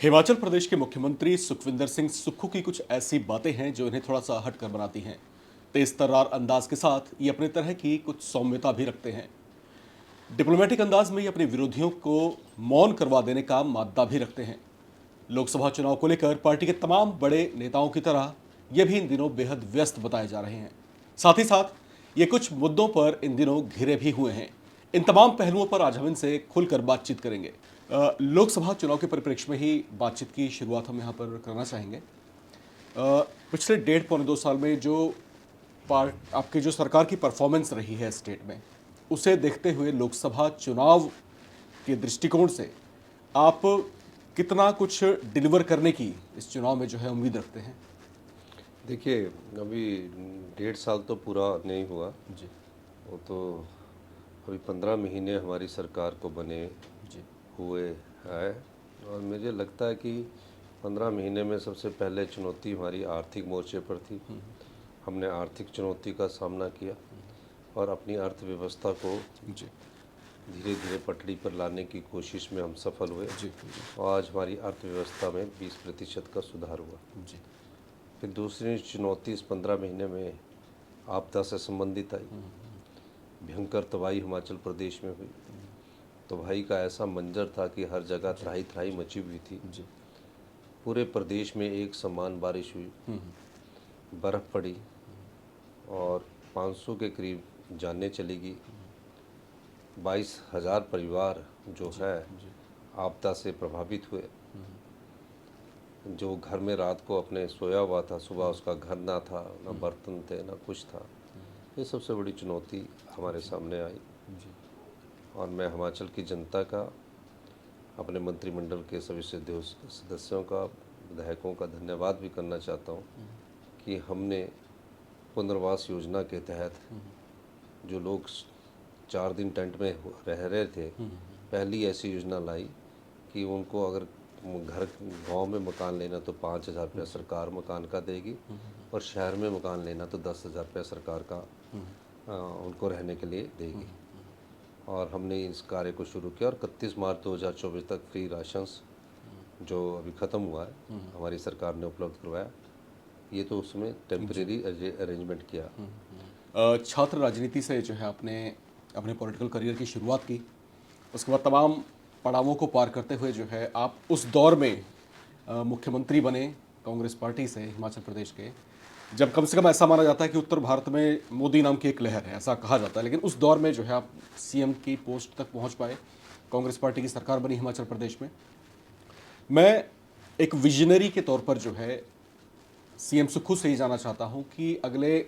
हिमाचल प्रदेश के मुख्यमंत्री सुखविंदर सिंह सुक्खू की कुछ ऐसी बातें हैं जो इन्हें थोड़ा सा हटकर बनाती हैं। तेज तर्रार अंदाज के साथ ये अपने तरह की कुछ सौम्यता भी रखते हैं। डिप्लोमेटिक अंदाज में ये अपने विरोधियों को मौन करवा देने का मादा भी रखते हैं। लोकसभा चुनाव को लेकर पार्टी के तमाम बड़े नेताओं की तरह ये भी इन दिनों बेहद व्यस्त बताए जा रहे हैं। साथ ही साथ ये कुछ मुद्दों पर इन दिनों घिरे भी हुए हैं। इन तमाम पहलुओं पर आज हम इनसे खुलकर बातचीत करेंगे। लोकसभा चुनाव के परिप्रेक्ष्य में ही बातचीत की शुरुआत हम यहाँ पर करना चाहेंगे। पिछले 1.5 पौने 2 साल में जो आपकी जो सरकार की परफॉर्मेंस रही है स्टेट में, उसे देखते हुए लोकसभा चुनाव के दृष्टिकोण से आप कितना कुछ डिलीवर करने की इस चुनाव में जो है उम्मीद रखते हैं? देखिए, अभी 1.5 साल तो पूरा नहीं हुआ। जी। वो तो अभी 15 महीने हमारी सरकार को बने जी। हुए है। और मुझे लगता है कि 15 महीने में सबसे पहले चुनौती हमारी आर्थिक मोर्चे पर थी। हमने आर्थिक चुनौती का सामना किया और अपनी अर्थव्यवस्था को जी। धीरे धीरे पटरी पर लाने की कोशिश में हम सफल हुए। जी। और आज हमारी अर्थव्यवस्था में 20% का सुधार हुआ। जी। फिर दूसरी चुनौती इस 15 महीने में आपदा से संबंधित आई। भयंकर तबाही हिमाचल प्रदेश में हुई। तबाही का ऐसा मंजर था कि हर जगह त्राही त्राही मची हुई थी। जी। पूरे प्रदेश में एक समान बारिश हुई, बर्फ़ पड़ी और 500 के करीब जानें चली गई। 22,000 परिवार जो है आपदा से प्रभावित हुए। जो घर में रात को अपने सोया हुआ था, सुबह उसका घर ना था, ना बर्तन थे, ना कुछ था। ये सबसे बड़ी चुनौती हमारे सामने आई। जी। और मैं हिमाचल की जनता का, अपने मंत्रिमंडल के सभी सदस्यों का, विधायकों का धन्यवाद भी करना चाहता हूँ कि हमने पुनर्वास योजना के तहत जो लोग 4 दिन टेंट में रह रहे थे, पहली ऐसी योजना लाई कि उनको अगर घर गांव में मकान लेना तो 5,000 रुपया सरकार मकान का देगी और शहर में मकान लेना तो 10,000 रुपया सरकार का उनको रहने के लिए देगी। और हमने इस कार्य को शुरू किया और 31 मार्च 2024 तक फ्री राशंस जो अभी ख़त्म हुआ है हमारी सरकार ने उपलब्ध करवाया। ये तो उसमें टेम्परेरी अरेंजमेंट किया। छात्र राजनीति से जो है आपने अपने पॉलिटिकल करियर की शुरुआत की। उसके बाद तमाम पड़ावों को पार करते हुए जो है आप उस दौर में मुख्यमंत्री बने कांग्रेस पार्टी से हिमाचल प्रदेश के, जब कम से कम ऐसा माना जाता है कि उत्तर भारत में मोदी नाम की एक लहर है, ऐसा कहा जाता है। लेकिन उस दौर में जो है आप सीएम की पोस्ट तक पहुंच पाए, कांग्रेस पार्टी की सरकार बनी हिमाचल प्रदेश में। मैं एक विजनरी के तौर पर जो है सीएम सुक्खू से ही जानना चाहता हूं कि अगले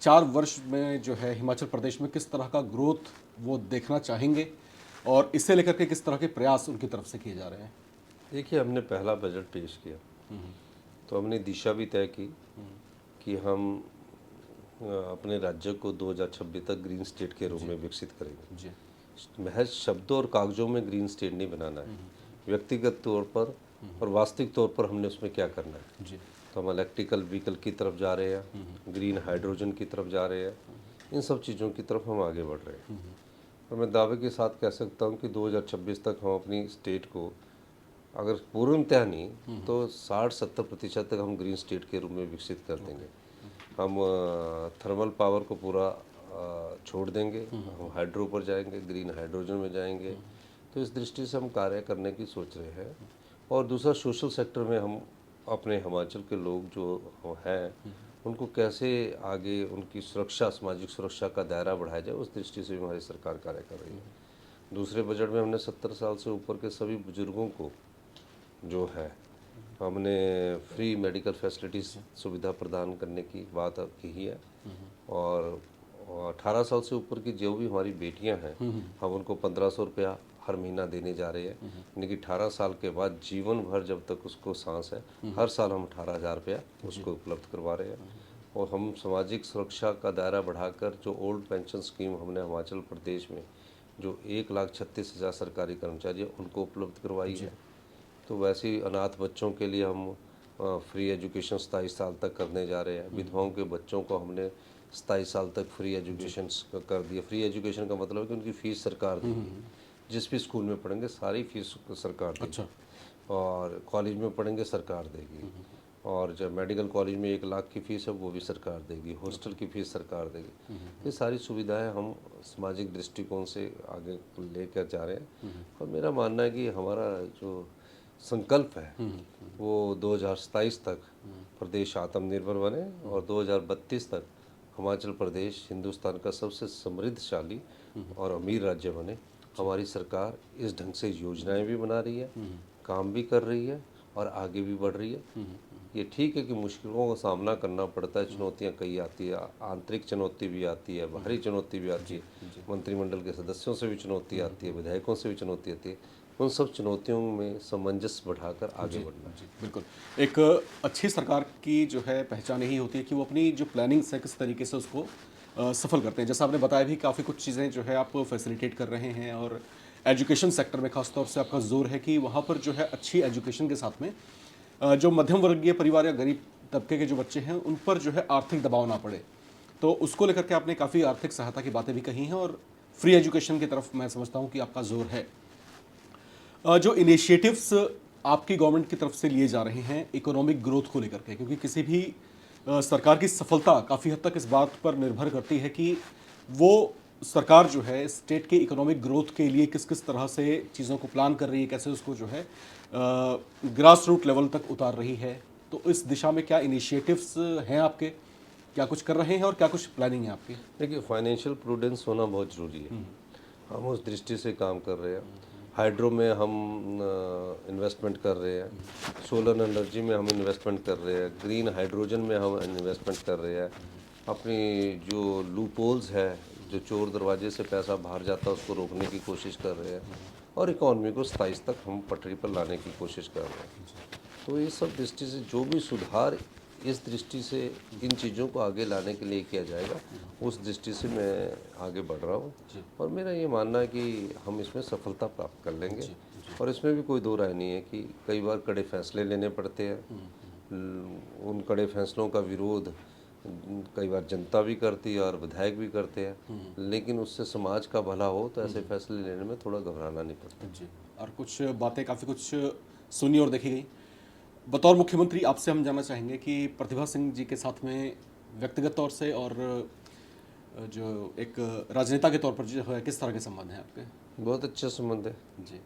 4 वर्ष में जो है हिमाचल प्रदेश में किस तरह का ग्रोथ वो देखना चाहेंगे और इससे लेकर के किस तरह के प्रयास उनकी तरफ से किए जा रहे हैं। देखिए, हमने पहला बजट पेश किया तो हमने दिशा भी तय की कि हम अपने राज्य को 2026 तक ग्रीन स्टेट के रूप में विकसित करेंगे। जी। महज शब्दों और कागजों में ग्रीन स्टेट नहीं बनाना है, व्यक्तिगत तौर पर और वास्तविक तौर पर हमने उसमें क्या करना है। जी। तो हम इलेक्ट्रिकल व्हीकल की तरफ जा रहे हैं, ग्रीन हाइड्रोजन की तरफ जा रहे हैं, इन सब चीज़ों की तरफ हम आगे बढ़ रहे हैं। और मैं दावे के साथ कह सकता हूँ कि 2026 तक हम अपनी स्टेट को, अगर पूर्णतः नहीं तो 60-70% तक हम ग्रीन स्टेट के रूप में विकसित कर देंगे। हम थर्मल पावर को पूरा छोड़ देंगे, हम हाइड्रो पर जाएंगे, ग्रीन हाइड्रोजन में जाएंगे। तो इस दृष्टि से हम कार्य करने की सोच रहे हैं। और दूसरा, सोशल सेक्टर में हम अपने हिमाचल के लोग जो हैं उनको कैसे आगे उनकी सुरक्षा, सामाजिक सुरक्षा का दायरा बढ़ाया जाए, उस दृष्टि से भी हमारी सरकार कार्य कर रही है। दूसरे बजट में हमने 70 साल से ऊपर के सभी बुजुर्गों को जो है हमने फ्री मेडिकल फैसिलिटीज़ सुविधा प्रदान करने की बात की है। और 18 साल से ऊपर की जो भी हमारी बेटियां हैं हम उनको 1,500 रुपया हर महीना देने जा रहे हैं। यानी कि 18 साल के बाद जीवन भर जब तक उसको सांस है, हर साल हम 18,000 रुपया उसको उपलब्ध करवा रहे हैं। और हम सामाजिक सुरक्षा का दायरा बढ़ाकर जो ओल्ड पेंशन स्कीम हमने हिमाचल प्रदेश में जो 1,36,000 सरकारी कर्मचारी हैं उनको उपलब्ध करवाई है। तो वैसे ही अनाथ बच्चों के लिए हम फ्री एजुकेशन 27 साल तक करने जा रहे हैं। विधवाओं के बच्चों को हमने 27 साल तक फ्री एजुकेशन कर दिया। फ्री एजुकेशन का मतलब है कि उनकी फ़ीस सरकार देगी। जिस भी स्कूल में पढ़ेंगे सारी फीस सरकार देगी। अच्छा। और कॉलेज में पढ़ेंगे सरकार देगी, और जब मेडिकल कॉलेज में 1 लाख की फ़ीस है वो भी सरकार देगी, हॉस्टल की फ़ीस सरकार देगी। ये सारी सुविधाएं हम सामाजिक दृष्टिकोण से आगे लेकर जा रहे हैं। और मेरा मानना है कि हमारा जो संकल्प है वो 2027 तक प्रदेश आत्मनिर्भर बने और 2032 तक हिमाचल प्रदेश हिंदुस्तान का सबसे समृद्धशाली और अमीर राज्य बने। हमारी सरकार इस ढंग से योजनाएं भी बना रही है, काम भी कर रही है और आगे भी बढ़ रही है। ये ठीक है कि मुश्किलों का सामना करना पड़ता है, चुनौतियां कई आती है, आंतरिक चुनौती भी आती है, बाहरी चुनौती भी आती है, मंत्रिमंडल के सदस्यों से भी चुनौती आती है, विधायकों से भी चुनौती आती है। उन सब चुनौतियों में सामंजस्य बढ़ाकर आगे बढ़ना है। जी बिल्कुल। एक अच्छी सरकार की जो है पहचान यही होती है कि वो अपनी जो प्लानिंग्स है किस तरीके से उसको सफल करते हैं। जैसा आपने बताया भी काफ़ी कुछ चीज़ें जो है आप फैसिलिटेट कर रहे हैं, और एजुकेशन सेक्टर में खासतौर से आपका जोर है कि वहाँ पर जो है अच्छी एजुकेशन के साथ में जो मध्यम वर्गीय परिवार या गरीब तबके के जो बच्चे हैं उन पर जो है आर्थिक दबाव ना पड़े। तो उसको लेकर के आपने काफ़ी आर्थिक सहायता की बातें भी कही हैं, और फ्री एजुकेशन की तरफ मैं समझता हूँ कि आपका जोर है। जो इनिशिएटिव्स आपकी गवर्नमेंट की तरफ से लिए जा रहे हैं इकोनॉमिक ग्रोथ को लेकर के, क्योंकि किसी भी सरकार की सफलता काफ़ी हद तक इस बात पर निर्भर करती है कि वो सरकार जो है स्टेट के इकोनॉमिक ग्रोथ के लिए किस किस तरह से चीज़ों को प्लान कर रही है, कैसे उसको जो है ग्रास रूट लेवल तक उतार रही है। तो इस दिशा में क्या इनिशिएटिव्स हैं आपके, क्या कुछ कर रहे हैं और क्या कुछ प्लानिंग है आपकी? देखिए, फाइनेंशियल प्रूडेंस होना बहुत ज़रूरी है। हम उस दृष्टि से काम कर रहे हैं। हाइड्रो में हम इन्वेस्टमेंट कर रहे हैं, सोलर एनर्जी में हम इन्वेस्टमेंट कर रहे हैं, ग्रीन हाइड्रोजन में हम इन्वेस्टमेंट कर रहे हैं। अपनी जो लूपहोल्स है, जो चोर दरवाजे से पैसा बाहर जाता है उसको रोकने की कोशिश कर रहे हैं, और इकॉनमी को 27 तक हम पटरी पर लाने की कोशिश कर रहे हैं। तो ये सब दृष्टि से जो भी सुधार इस दृष्टि से इन चीज़ों को आगे लाने के लिए किया जाएगा, उस दृष्टि से मैं आगे बढ़ रहा हूँ। और मेरा ये मानना है कि हम इसमें सफलता प्राप्त कर लेंगे। और इसमें भी कोई दो राय नहीं है कि कई बार कड़े फैसले लेने पड़ते हैं। उन कड़े फैसलों का विरोध कई बार जनता भी करती है और विधायक भी करते हैं, लेकिन उससे समाज का भला हो तो ऐसे फैसले लेने में थोड़ा घबराना नहीं पड़ता। जी। और कुछ बातें काफ़ी कुछ सुनी और देखी गई। बतौर मुख्यमंत्री आपसे हम जानना चाहेंगे कि प्रतिभा सिंह जी के साथ में व्यक्तिगत तौर से और जो एक राजनेता के तौर पर जो है किस तरह के संबंध हैं आपके? बहुत अच्छे संबंध है, जी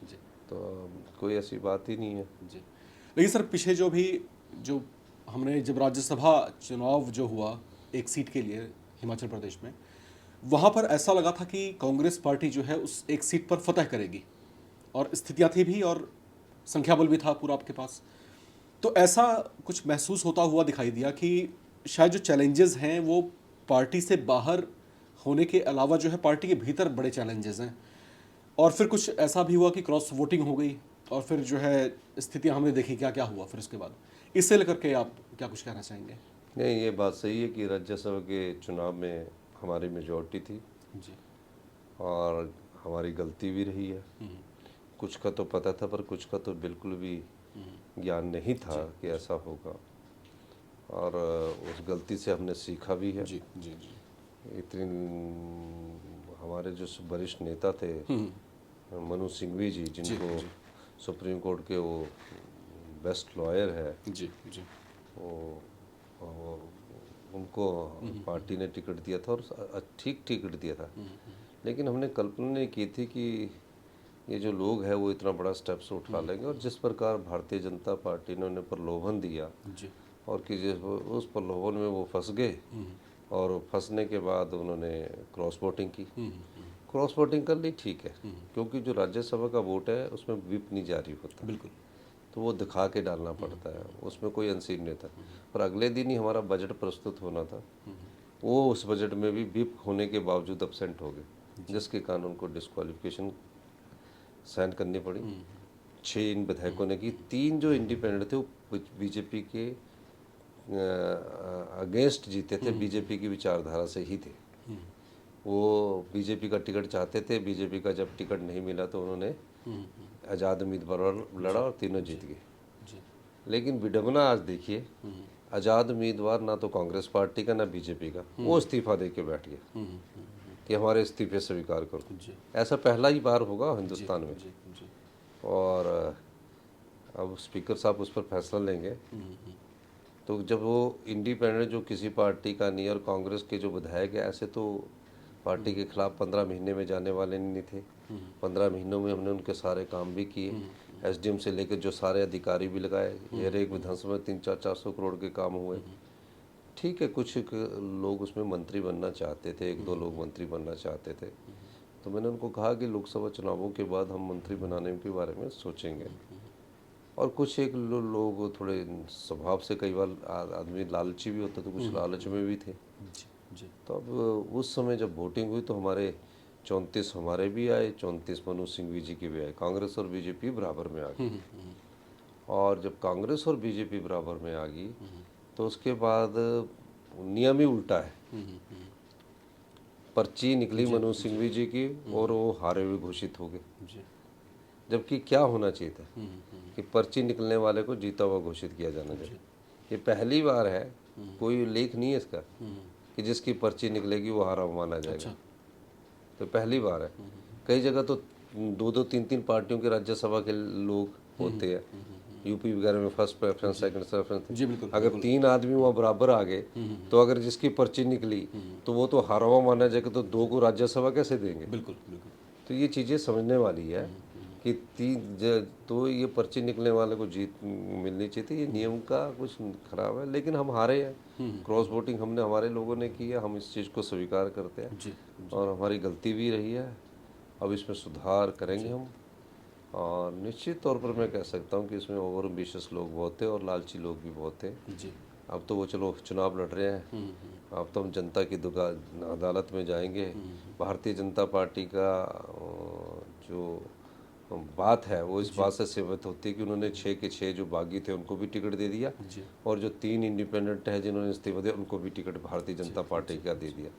जी तो कोई ऐसी बात ही नहीं है। जी। लेकिन सर पीछे जो हमने जब राज्यसभा चुनाव जो हुआ एक सीट के लिए हिमाचल प्रदेश में, वहाँ पर ऐसा लगा था कि कांग्रेस पार्टी जो है उस एक सीट पर फतह करेगी, और स्थितियाँ थी भी और संख्या बल भी था पूरा आपके पास। तो ऐसा कुछ महसूस होता हुआ दिखाई दिया कि शायद जो चैलेंजेस हैं वो पार्टी से बाहर होने के अलावा जो है पार्टी के भीतर बड़े चैलेंजेस हैं, और फिर कुछ ऐसा भी हुआ कि क्रॉस वोटिंग हो गई, और फिर जो है स्थितियां हमने देखी क्या क्या हुआ फिर उसके बाद। इससे लेकर के आप क्या कुछ कहना चाहेंगे? नहीं, ये बात सही है कि राज्यसभा के चुनाव में हमारी मेजॉरिटी थी जी और हमारी गलती भी रही है। कुछ का तो पता था पर कुछ का तो बिल्कुल भी ज्ञान नहीं था कि ऐसा होगा, और उस गलती से हमने सीखा भी है। जी जी जी इतनी हमारे जो वरिष्ठ नेता थे मनु सिंघवी जी, जिनको सुप्रीम कोर्ट के वो बेस्ट लॉयर है, जी जी वो उनको पार्टी ने टिकट दिया था और ठीक टिकट दिया था। लेकिन हमने कल्पना नहीं की थी कि ये जो लोग हैं वो इतना बड़ा स्टेप्स उठा लेंगे, और जिस प्रकार भारतीय जनता पार्टी ने उन्हें प्रलोभन दिया जी और कि जिस उस प्रलोभन में वो फंस गए, और फंसने के बाद उन्होंने क्रॉस वोटिंग की। क्रॉस वोटिंग कर ली, ठीक है, क्योंकि जो राज्यसभा का वोट है उसमें व्हिप नहीं जारी होता, बिल्कुल। तो वो दिखा के डालना पड़ता है, उसमें कोई अनसीन नहीं था। पर अगले दिन ही हमारा बजट प्रस्तुत होना था, वो उस बजट में भी व्हिप होने के बावजूद एब्सेंट हो गए, जिसके कारण उनको डिस्क्वालिफिकेशन साइन करनी पड़ी। 6 इन विधायकों ने की, 3 जो इंडिपेंडेंट थे वो बीजेपी के अगेंस्ट जीते थे, बीजेपी की विचारधारा से ही थे। वो बीजेपी का टिकट चाहते थे, बीजेपी का जब टिकट नहीं मिला तो उन्होंने आज़ाद उम्मीदवार लड़ा और तीनों जीत गए। जी लेकिन विडंबना आज देखिए, आज़ाद उम्मीदवार ना तो कांग्रेस पार्टी का ना बीजेपी का, वो इस्तीफा दे के बैठ गया कि हमारे इस्तीफे स्वीकार करो। जी ऐसा पहला ही बार होगा हिंदुस्तान में। जी जी और अब स्पीकर साहब उस पर फैसला लेंगे। तो जब वो इंडिपेंडेंट जो किसी पार्टी का नहीं, और कांग्रेस के जो विधायक है ऐसे तो पार्टी के खिलाफ 15 महीने में जाने वाले नहीं थे। 15 महीनों में हमने उनके सारे काम भी किए, एसडीएम से लेकर जो सारे अधिकारी भी लगाए, हर एक विधानसभा में 300-400 करोड़ के काम हुए। ठीक है, कुछ एक लोग उसमें मंत्री बनना चाहते थे, एक दो लोग मंत्री बनना चाहते थे, तो मैंने उनको कहा कि लोकसभा चुनावों के बाद हम मंत्री बनाने के बारे में सोचेंगे। और कुछ एक लोग थोड़े स्वभाव से कई बार आदमी लालची भी होता, तो कुछ लालच में भी थे। जी तो अब उस समय जब वोटिंग हुई तो हमारे 34 हमारे भी आए, 34 मनोज सिंह जी के भी आए, कांग्रेस और बीजेपी बराबर में आ गई। और जब कांग्रेस और बीजेपी बराबर में आ गई तो उसके बाद नियम ही उल्टा है। पर्ची निकली मनोज सिंह जी की और वो हारे हुए घोषित हो गए, जी जबकि क्या होना चाहिए था कि पर्ची निकलने वाले को जीता हुआ घोषित किया जाना चाहिए। ये पहली बार है, कोई लेख नहीं है इसका कि जिसकी पर्ची निकलेगी वो हारा हुआ माना जाएगा। तो पहली बार है। कई जगह तो 2-2, 3-3 पार्टियों के राज्यसभा के लोग होते हैं, यूपी वगैरह में फर्स्ट प्रेफरेंस, सेकंड प्रेफरेंस। जी बिल्कुल। अगर 3 आदमी वहाँ बराबर आ गए तो अगर जिसकी पर्ची निकली तो वो तो हारा हुआ माना जाएगा, तो 2 को राज्यसभा कैसे देंगे? बिल्कुल बिल्कुल। तो ये चीज़ें समझने वाली है कि तो ये पर्ची निकलने वाले को जीत मिलनी चाहिए थी। ये नियम का कुछ खराब है, लेकिन हम हारे हैं। क्रॉस वोटिंग हमने, हमारे लोगों ने की है, हम इस चीज़ को स्वीकार करते हैं जी और हमारी गलती भी रही है। अब इसमें सुधार करेंगे हम, और निश्चित तौर पर मैं कह सकता हूँ कि इसमें ओवर एम्बिशियस लोग बहुत थे और लालची लोग भी बहुत थे। जी अब तो वो चलो चुनाव लड़ रहे हैं, अब तो हम जनता की अदालत में जाएंगे। भारतीय जनता पार्टी का जो बात है वो इस बात से सहमत होती है कि उन्होंने 6 के 6 जो बागी थे उनको भी टिकट दे दिया, और जो 3 इंडिपेंडेंट है जिन्होंने इस्तीफा दिया उनको भी टिकट भारतीय जनता पार्टी का दे दिया।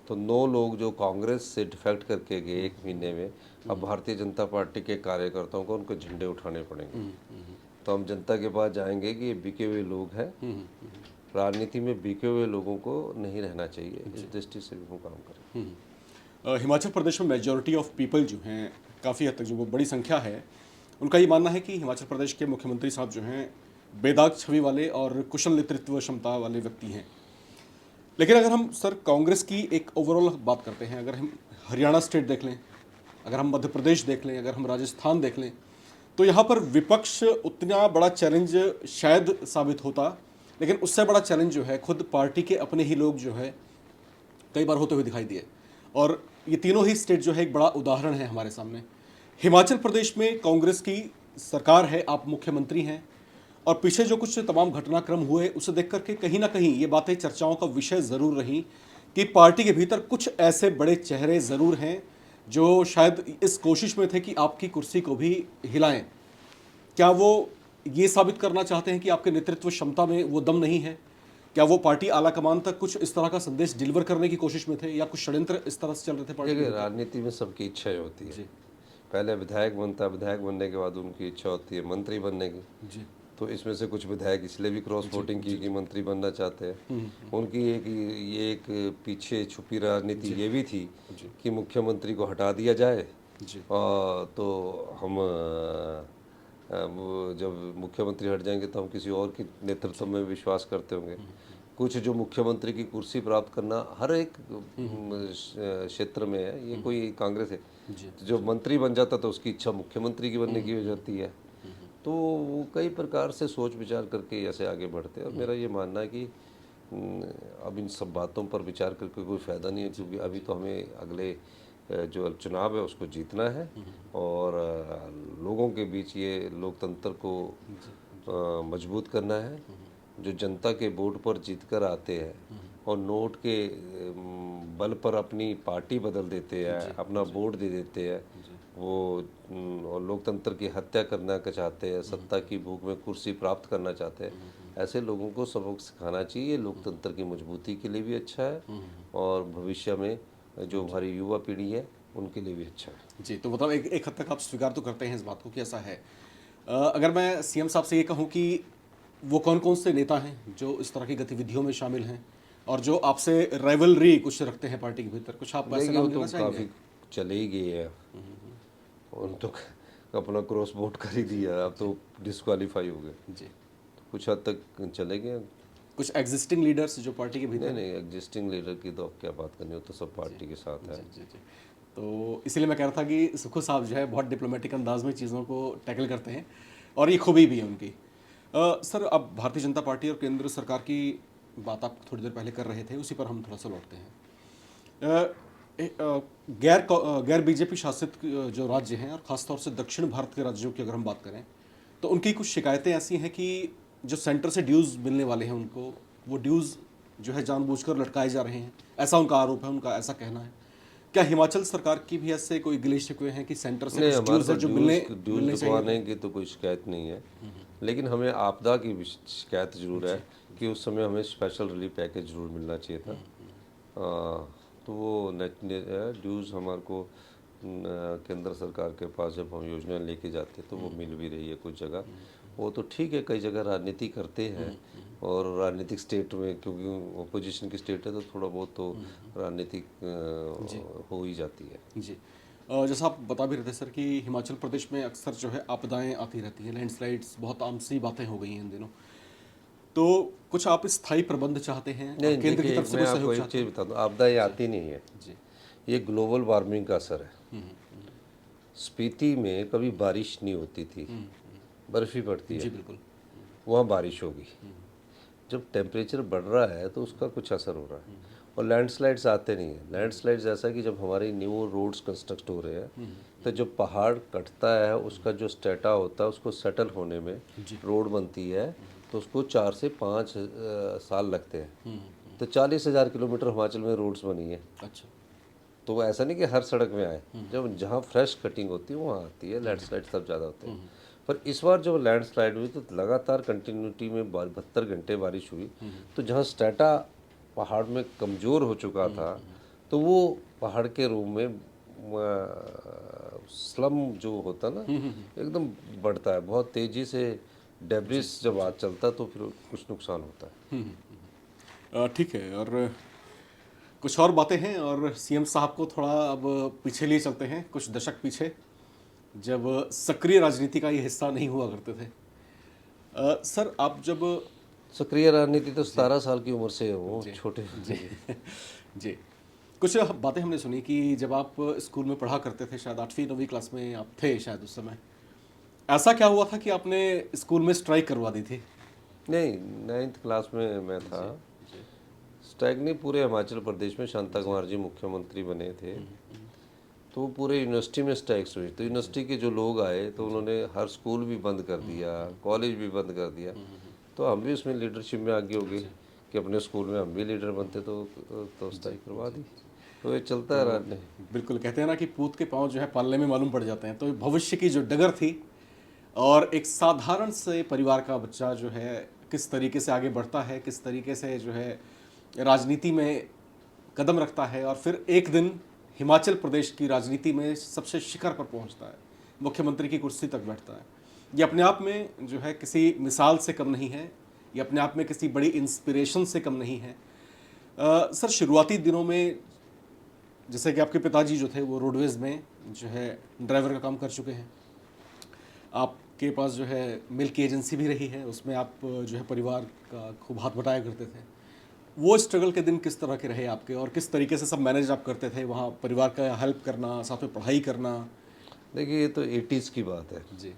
तो 9 लोग जो कांग्रेस से डिफेक्ट करके गए 1 महीने में, अब भारतीय जनता पार्टी के कार्यकर्ताओं को उनको झंडे उठाने पड़ेंगे। तो हम जनता के पास जाएंगे कि ये बिके हुए लोग हैं, राजनीति में बिके हुए लोगों को नहीं रहना चाहिए, इस दृष्टि से भी हम काम करें। हिमाचल प्रदेश में मेजॉरिटी ऑफ पीपल जो हैं, काफ़ी हद तक जो वो बड़ी संख्या है, उनका ये मानना है कि हिमाचल प्रदेश के मुख्यमंत्री साहब जो हैं बेदाग छवि वाले और कुशल नेतृत्व क्षमता वाले व्यक्ति हैं। लेकिन अगर हम सर कांग्रेस की एक ओवरऑल बात करते हैं, अगर हम हरियाणा स्टेट देख लें, अगर हम मध्य प्रदेश देख लें, अगर हम राजस्थान देख लें, तो यहाँ पर विपक्ष उतना बड़ा चैलेंज शायद साबित होता, लेकिन उससे बड़ा चैलेंज जो है खुद पार्टी के अपने ही लोग जो है कई बार होते हुए दिखाई दिए। और ये तीनों ही स्टेट जो है एक बड़ा उदाहरण है हमारे सामने। हिमाचल प्रदेश में कांग्रेस की सरकार है, आप मुख्यमंत्री हैं, और पीछे जो कुछ तमाम घटनाक्रम हुए उसे देख करके कहीं ना कहीं ये बातें चर्चाओं का विषय ज़रूर रही कि पार्टी के भीतर कुछ ऐसे बड़े चेहरे ज़रूर हैं जो शायद इस कोशिश में थे कि आपकी कुर्सी को भी हिलाएं। क्या वो ये साबित करना चाहते हैं कि आपके नेतृत्व क्षमता में वो दम नहीं है? क्या वो पार्टी आला कमान तक कुछ इस तरह का संदेश डिलीवर करने की कोशिश में थे, या कुछ षड्यंत्र इस तरह से चल रहे थे पार्टी देखिए, के? राजनीति में सबकी इच्छाएं होती है। पहले विधायक बनता है, विधायक बनने के बाद उनकी इच्छा होती है मंत्री बनने की। जी तो इसमें से कुछ विधायक इसलिए भी क्रॉस वोटिंग की कि मंत्री बनना चाहते हैं। उनकी एक पीछे छुपी राजनीति ये भी थी कि मुख्यमंत्री को हटा दिया जाए, और तो हम वो जब मुख्यमंत्री हट जाएंगे तो हम किसी और के नेतृत्व में विश्वास करते होंगे। कुछ जो मुख्यमंत्री की कुर्सी प्राप्त करना हर एक क्षेत्र में है, ये कोई कांग्रेस है जो मंत्री बन जाता तो उसकी इच्छा मुख्यमंत्री की बनने की हो जाती है। तो वो कई प्रकार से सोच विचार करके ऐसे आगे बढ़ते हैं, और मेरा ये मानना है कि अब इन सब बातों पर विचार करके कोई फ़ायदा नहीं है, क्योंकि अभी तो हमें अगले जो चुनाव है उसको जीतना है, और लोगों के बीच ये लोकतंत्र को मजबूत करना है। जो जनता के वोट पर जीत कर आते हैं और नोट के बल पर अपनी पार्टी बदल देते हैं, अपना वोट दे देते हैं, वो और लोकतंत्र की हत्या करना चाहते हैं, सत्ता की भूख में कुर्सी प्राप्त करना चाहते हैं, ऐसे लोगों को सबक सिखाना चाहिए। ये लोकतंत्र की मजबूती के लिए भी अच्छा है, और भविष्य में जो हमारी युवा पीढ़ी है उनके लिए भी अच्छा है। जी, तो मतलब एक हद तक आप स्वीकार तो करते हैं इस बात को कि ऐसा है। अगर मैं सीएम साहब से ये कहूँ कि वो कौन कौन से नेता हैं जो इस तरह की गतिविधियों में शामिल हैं और जो आपसे राइवलरी कुछ रखते हैं पार्टी के भीतर, कुछ आप ऐसे नाम तो लेना चाहेंगे? काफ़ी चले ही गए हैं, उन तो अपना क्रॉस वोट कर ही दिया, अब तो डिस्क्वालीफाई हो गए, जी। तो कुछ हद तक चले गए। कुछ एग्जिस्टिंग लीडर्स जो पार्टी के भीतर नहीं नहीं, एग्जिस्टिंग लीडर की तो अब क्या बात करनी हो, तो सब पार्टी के साथ है। जी जी जी। तो इसीलिए मैं कह रहा था कि सुखू साहब जो है बहुत डिप्लोमेटिक अंदाज में चीज़ों को टैकल करते हैं और ये खूबी भी है उनकी। सर, अब भारतीय जनता पार्टी और केंद्र सरकार की बात आप थोड़ी देर पहले कर रहे थे, उसी पर हम थोड़ा सा लौटते हैं। गैर बीजेपी शासित जो राज्य हैं और ख़ासतौर से दक्षिण भारत के राज्यों की अगर हम बात करें तो उनकी कुछ शिकायतें ऐसी हैं कि जो सेंटर से ड्यूज़ मिलने वाले हैं उनको, वो ड्यूज़ जो है जानबूझकर लटकाए जा रहे हैं, ऐसा उनका आरोप है, उनका ऐसा कहना है। क्या हिमाचल सरकार की भी ऐसे कोई गिले शिकवे हैं कि सेंटर से नहीं, कुछ हमारे ड्यूज़ है पास जो ड्यूज मिलने चाहिए? लिखवाने की तो कोई शिकायत नहीं है, लेकिन हमें आपदा की भी शिकायत जरूर है कि उस समय हमें स्पेशल रिलीफ पैकेज जरूर मिलना चाहिए था। तो वो ड्यूज़ हमारे को केंद्र सरकार के पास जब हम योजना लेके जाते हैं तो वो मिल भी रही है कुछ जगह। वो तो ठीक है, कई जगह राजनीति करते हैं और राजनीतिक स्टेट में, क्योंकि ओपोजिशन की स्टेट है तो थोड़ा बहुत तो राजनीतिक हो ही जाती है। जी। जैसा आप बता भी रहे थे सर कि हिमाचल प्रदेश में अक्सर जो है आपदाएं आती रहती हैं, लैंडस्लाइड्स बहुत आम सी बातें हो गई हैं इन दिनों। तो कुछ आप स्थायी प्रबंध चाहते हैं और नहीं केंद्र की देखिए, तरफ से मैं कोई आपको सहयोग एक चाहते चीज़ हैं? बता दूँ, आपदा ये आती नहीं है, जी। ये ग्लोबल वार्मिंग का असर है। स्पीति में कभी बारिश नहीं होती थी, बर्फ़ ही पड़ती जी है, बिल्कुल। वहाँ बारिश होगी। जब टेम्परेचर बढ़ रहा है तो उसका कुछ असर हो रहा है, और लैंडस्लाइड्स आते नहीं हैं। लैंडस्लाइड्स ऐसा कि जब हमारे न्यू रोड्स कंस्ट्रक्ट हो रहे हैं तो जब पहाड़ कटता है उसका जो स्टेटा होता है उसको सेटल होने में, रोड बनती है तो उसको 4 से 5 साल लगते हैं। तो 40,000 किलोमीटर हिमाचल में रोड्स बनी है। अच्छा। तो वो ऐसा नहीं कि हर सड़क में आए, जब जहाँ फ्रेश कटिंग होती है वहाँ आती है, लैंडस्लाइड सब ज़्यादा होते हैं। पर इस बार जब लैंडस्लाइड हुई तो लगातार कंटिन्यूटी में 72 घंटे बारिश हुई, तो जहाँ स्टेटा पहाड़ में कमज़ोर हो चुका था तो वो पहाड़ के रूप में स्लम जो होता ना एकदम बढ़ता है बहुत तेज़ी से। डेब्रिस जब आज चलता है तो फिर कुछ नुकसान होता है। ठीक है। और कुछ और बातें हैं और सीएम साहब को थोड़ा अब पीछे लिए चलते हैं, कुछ दशक पीछे, जब सक्रिय राजनीति का ये हिस्सा नहीं हुआ करते थे। सर, आप जब सक्रिय राजनीति तो 17 साल की उम्र से हो, छोटे जी जी, कुछ बातें हमने सुनी कि जब आप स्कूल में पढ़ा करते थे, शायद 8वीं 9वीं क्लास में आप थे शायद उस समय, ऐसा क्या हुआ था कि आपने स्कूल में स्ट्राइक करवा दी थी? नहीं, 9th क्लास में मैं था। स्ट्राइक नहीं, पूरे हिमाचल प्रदेश में शांता कुमार जी मुख्यमंत्री बने थे तो वो पूरे यूनिवर्सिटी में स्ट्राइक्स हुई। तो यूनिवर्सिटी के जो लोग आए तो उन्होंने हर स्कूल भी बंद कर दिया, कॉलेज भी बंद कर दिया। तो हम भी उसमें लीडरशिप में आगे हो गए कि अपने स्कूल में हम भी लीडर बनते तो स्ट्राइक करवा दी। तो ये चलता है राजनीति। बिल्कुल, कहते हैं ना कि पूत के पाँव जो है पालने में मालूम पड़ जाते हैं। तो भविष्य की जो डगर थी और एक साधारण से परिवार का बच्चा जो है किस तरीके से आगे बढ़ता है, किस तरीके से जो है राजनीति में कदम रखता है और फिर एक दिन हिमाचल प्रदेश की राजनीति में सबसे शिखर पर पहुंचता है, मुख्यमंत्री की कुर्सी तक बैठता है, ये अपने आप में जो है किसी मिसाल से कम नहीं है, ये अपने आप में किसी बड़ी इंस्पिरेशन से कम नहीं है। सर, शुरुआती दिनों में जैसे कि आपके पिताजी जो थे वो रोडवेज़ में जो है ड्राइवर का काम कर चुके हैं, आपके पास जो है मिल्क की एजेंसी भी रही है, उसमें आप जो है परिवार का खूब हाथ बटाया करते थे। वो स्ट्रगल के दिन किस तरह के रहे आपके और किस तरीके से सब मैनेज आप करते थे वहाँ, परिवार का हेल्प करना, साथ में पढ़ाई करना? देखिए, ये तो 80s की बात है। जी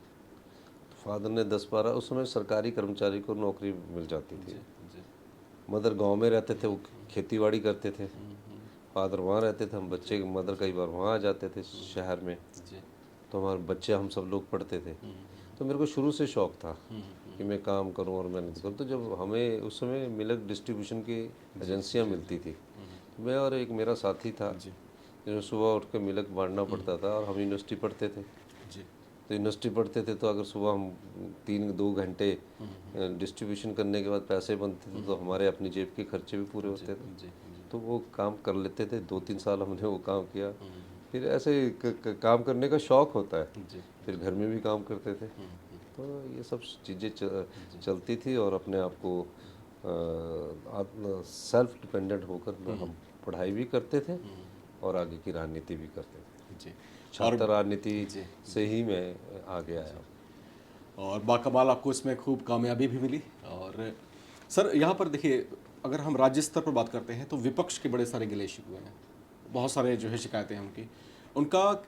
फादर ने 10-12, उस समय सरकारी कर्मचारी को नौकरी मिल जाती थी। जी मदर गांव में रहते थे, वो खेतीबाड़ी करते थे। फादर वहाँ रहते थे, हम बच्चे मदर कई बार वहाँ आ जाते थे शहर में। जी तो हमारे बच्चे हम सब लोग पढ़ते थे। तो मेरे को शुरू से शौक़ था कि मैं काम करूं और मेहनत करूं। तो जब हमें उस समय मिल्क डिस्ट्रीब्यूशन की एजेंसियां मिलती थी, तो मैं और एक मेरा साथी था जिन्हें सुबह उठ के मिल्क बांटना पड़ता था। और हम यूनिवर्सिटी पढ़ते थे, जी तो यूनिवर्सिटी पढ़ते थे तो अगर सुबह हम 3-2 घंटे डिस्ट्रीब्यूशन करने के बाद पैसे बनते थे तो हमारे अपनी जेब के खर्चे भी पूरे होते थे। जी तो वो काम कर लेते थे। 2-3 साल हमने वो काम किया। फिर ऐसे काम करने का शौक़ होता है, जी फिर घर में भी काम करते थे। तो ये सब चीज़ें चलती थी और अपने आप को सेल्फ डिपेंडेंट होकर हम पढ़ाई भी करते थे और आगे की राजनीति भी करते थे। जी। छात्र राजनीति से ही मैं आगे आया। और बाकमाल आपको इसमें खूब कामयाबी भी मिली। और सर यहाँ पर देखिए, अगर हम राज्य स्तर पर बात करते हैं तो विपक्ष के बड़े सारे गिले शिकवे हैं, बहुत सारे जो है शिकायतें हैं उनका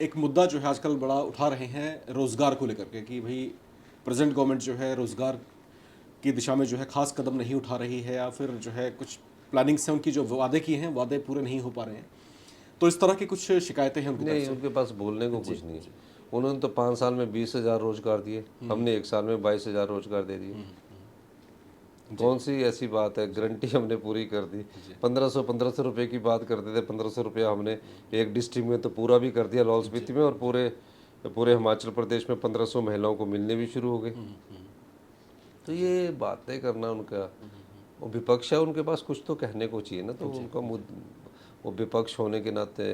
एक मुद्दा जो है आजकल बड़ा उठा रहे हैं रोज़गार को लेकर के, कि भाई प्रेजेंट गवर्नमेंट जो है रोज़गार की दिशा में जो है खास कदम नहीं उठा रही है, या फिर जो है कुछ प्लानिंग से उनकी जो वादे किए हैं वादे पूरे नहीं हो पा रहे हैं। तो इस तरह की कुछ शिकायतें हैं उनकी तरफ नहीं, से। उनके पास बोलने को कुछ नहीं। उन्होंने तो 5 साल में 20,000 रोजगार दिए, हमने 1 साल में 22,000 रोजगार दे दिए। कौन सी ऐसी बात है, गारंटी हमने पूरी कर दी। 1500 रुपए की बात करते थे, 1500 रुपया हमने एक डिस्ट्रिक्ट में तो पूरा भी कर दिया लाहौल स्पीति में, और पूरे हिमाचल प्रदेश में 1500 महिलाओं को मिलने भी शुरू हो गए। तो ये बातें करना उनका, वो विपक्ष है, उनके पास कुछ तो कहने को चाहिए ना। तो उनका वो विपक्ष होने के नाते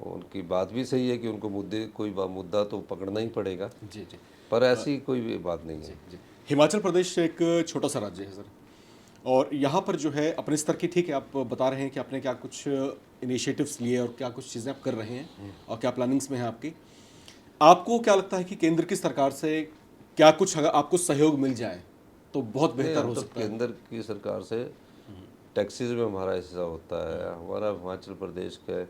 उनकी बात भी सही है कि उनको मुद्दा तो पकड़ना ही पड़ेगा। जी जी। पर ऐसी कोई भी बात नहीं है। जी। हिमाचल प्रदेश एक छोटा सा राज्य है सर, और यहाँ पर जो है अपने स्तर की, ठीक है आप बता रहे हैं कि आपने क्या कुछ इनिशिएटिव्स लिए और क्या कुछ चीज़ें आप कर रहे हैं और क्या प्लानिंग्स में है आपकी। आपको क्या लगता है कि केंद्र की सरकार से क्या कुछ अगर आपको सहयोग मिल जाए तो बहुत बेहतर हो सकता है? केंद्र की सरकार से टैक्सेस में हमारा हिस्सा होता है। हमारा हिमाचल प्रदेश के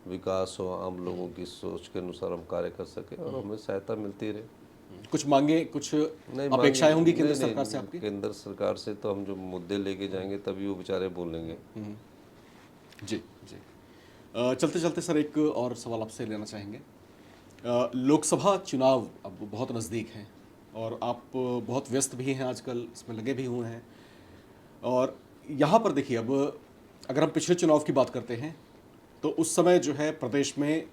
विकास हो, आम लोगों की सोच के अनुसार हम कार्य कर सके और हमें सहायता मिलती रहे। कुछ मांगे, कुछ नहीं, अपेक्षाएं होंगी केंद्र नहीं, सरकार से आपकी? केंद्र सरकार से तो हम जो मुद्दे लेके जाएंगे तभी वो बेचारे बोलेंगे। जी जी। चलते चलते सर एक और सवाल आपसे लेना चाहेंगे। लोकसभा चुनाव अब बहुत नज़दीक हैं और आप बहुत व्यस्त भी हैं आजकल, इसमें लगे भी हुए हैं। और यहाँ पर देखिए, अब अगर हम पिछले चुनाव की बात करते हैं तो उस समय जो है प्रदेश में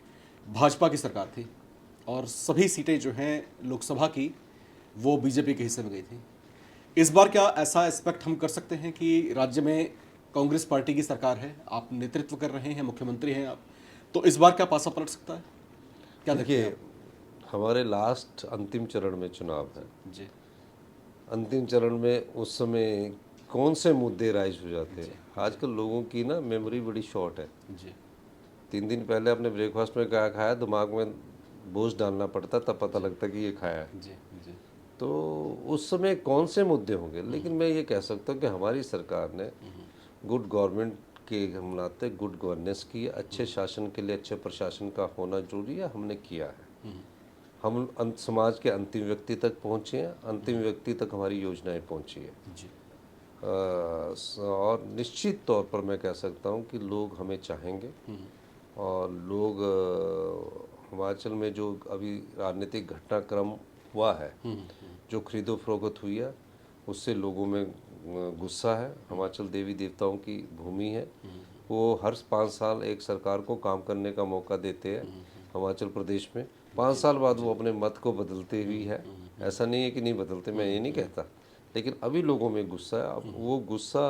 भाजपा की सरकार थी और सभी सीटें जो हैं लोकसभा की वो बीजेपी के हिस्से में गई थी। इस बार क्या ऐसा एस्पेक्ट हम कर सकते हैं कि राज्य में कांग्रेस पार्टी की सरकार है, आप नेतृत्व कर रहे हैं, मुख्यमंत्री हैं आप, तो इस बार क्या पासा पलट सकता है? क्या देखिए, हमारे लास्ट अंतिम चरण में चुनाव है जी। अंतिम चरण में उस समय कौन से मुद्दे राइज हो जाते हैं? आजकल लोगों की ना मेमोरी बड़ी शॉर्ट है जी। 3 दिन पहले आपने ब्रेकफास्ट में क्या खाया, दिमाग में बोझ डालना पड़ता, तब पता लगता कि ये खाया है। जी जी। तो उस समय कौन से मुद्दे होंगे? लेकिन मैं ये कह सकता हूँ कि हमारी सरकार ने गुड गवर्नमेंट के हम नाते गुड गवर्नेंस की, अच्छे शासन के लिए अच्छे प्रशासन का होना जरूरी है, हमने किया है। हम समाज के अंतिम व्यक्ति तक पहुँचे हैं, अंतिम व्यक्ति तक हमारी योजनाएं पहुँची है जी। और निश्चित तौर पर मैं कह सकता हूँ कि लोग हमें चाहेंगे। और लोग हिमाचल में जो अभी राजनीतिक घटनाक्रम हुआ है, जो खरीदो फरोख्त हुई है, उससे लोगों में गुस्सा है। हिमाचल देवी देवताओं की भूमि है, वो हर 5 साल एक सरकार को काम करने का मौका देते हैं हिमाचल प्रदेश में। 5 साल बाद वो अपने मत को बदलते हुई है, ऐसा नहीं है कि नहीं बदलते, मैं ये नहीं कहता, लेकिन अभी लोगों में गुस्सा है। अब वो गुस्सा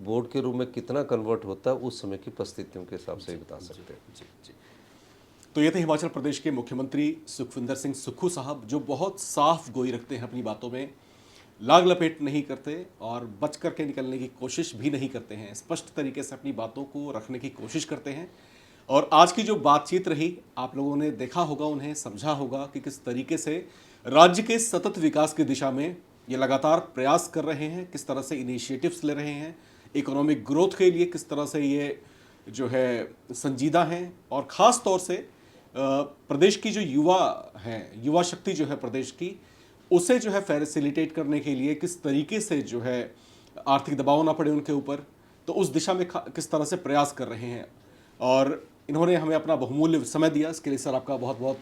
वोट के रूप में कितना कन्वर्ट होता है उस समय की परिस्थितियों के हिसाब से ही बता सकते हैं। जी जी। तो ये थे हिमाचल प्रदेश के मुख्यमंत्री सुखविंदर सिंह सुक्खू साहब, जो बहुत साफ गोई रखते हैं अपनी बातों में, लाग लपेट नहीं करते और बच करके निकलने की कोशिश भी नहीं करते हैं, स्पष्ट तरीके से अपनी बातों को रखने की कोशिश करते हैं। और आज की जो बातचीत रही, आप लोगों ने देखा होगा, उन्हें समझा होगा कि किस तरीके से राज्य के सतत विकास की दिशा में ये लगातार प्रयास कर रहे हैं, किस तरह से इनिशिएटिव्स ले रहे हैं, इकोनॉमिक ग्रोथ के लिए किस तरह से ये जो है संजीदा हैं, और ख़ास तौर से प्रदेश की जो युवा हैं, युवा शक्ति जो है प्रदेश की, उसे जो है फैसिलिटेट करने के लिए किस तरीके से जो है आर्थिक दबाव ना पड़े उनके ऊपर, तो उस दिशा में किस तरह से प्रयास कर रहे हैं। और इन्होंने हमें अपना बहुमूल्य समय दिया, इसके लिए सर आपका बहुत बहुत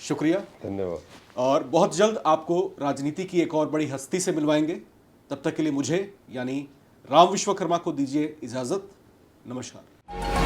शुक्रिया, धन्यवाद। और बहुत जल्द आपको राजनीति की एक और बड़ी हस्ती से मिलवाएंगे। तब तक के लिए मुझे यानी राम विश्वकर्मा को दीजिए इजाज़त। नमस्कार।